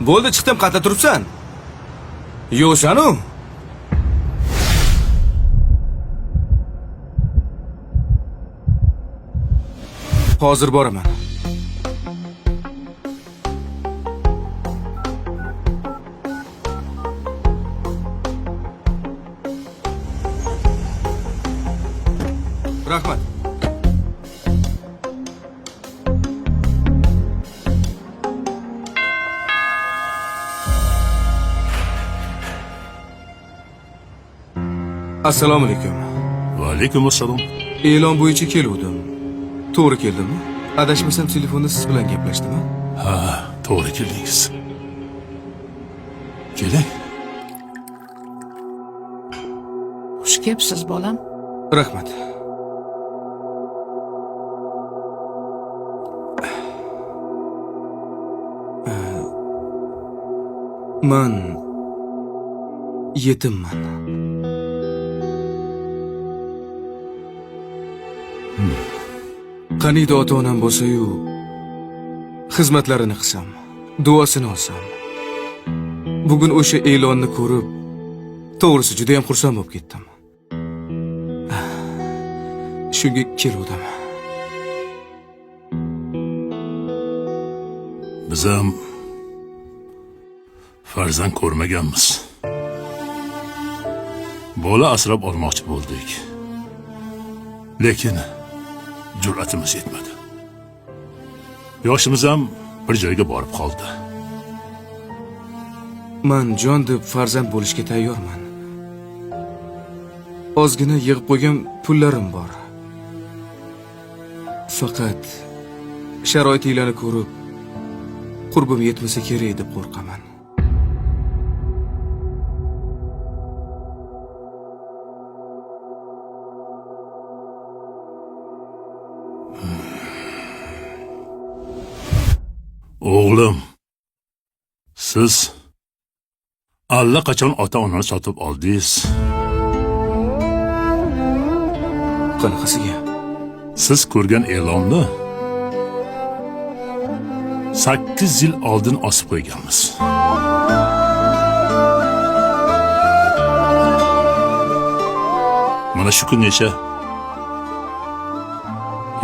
Bo'ldi, chiqdim, qayerda turibsan? Yo'qsan-u? Hozir boraman. Rahmat. Assalomu alaykum. Va alaykum assalom. E'lon bo'yicha keluvdim. To'g'ri keldimmi? Adashmasam telefonda siz bilan gaplashdimmi? Ha, to'g'ri keldingiz. Keling. Xush kelibsiz, bolam. Rahmat. Man yetimman. Qaniydi ota-onam bo'lsa-yu, xizmatlarini qilsam, duosini olsam. Bugun o'sha e'lonni ko'rib, to'g'risi juda ham xursand bo'lib ketdim. Shunga keluvdim. Biz ham farzand ko'rmaganmiz. Bola asrab olmoqchi bo'ldik. Lekin jur'atimiz yetmadi. Yoshimiz ham bir joyga borib qoldi. Men jon deb farzand bo'lishga tayyorman. Ozgina yig'ib qo'ygan pullarim bor. Faqat sharoitinglarni ko'rib, qurbim yetmasa kerak deb qo'rqaman. O'g'lim, siz allaqachon ota-onani sotib oldingiz. Qanaqasiga? Siz ko'rgan e'lonni 8 yil oldin osib qo'yganmiz. Mana shu kungacha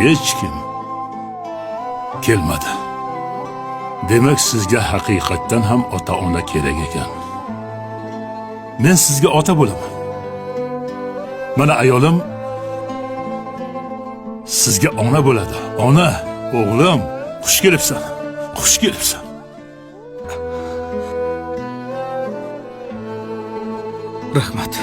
hech kim kelmadi. Demak, sizga haqiqatdan ham ota-ona kerak ekan. Men sizga ota bo'laman. Mana ayolim sizga ona bo'ladi. Ona, o'g'lim, xush kelibsan. Xush kelibsan. Rahmat.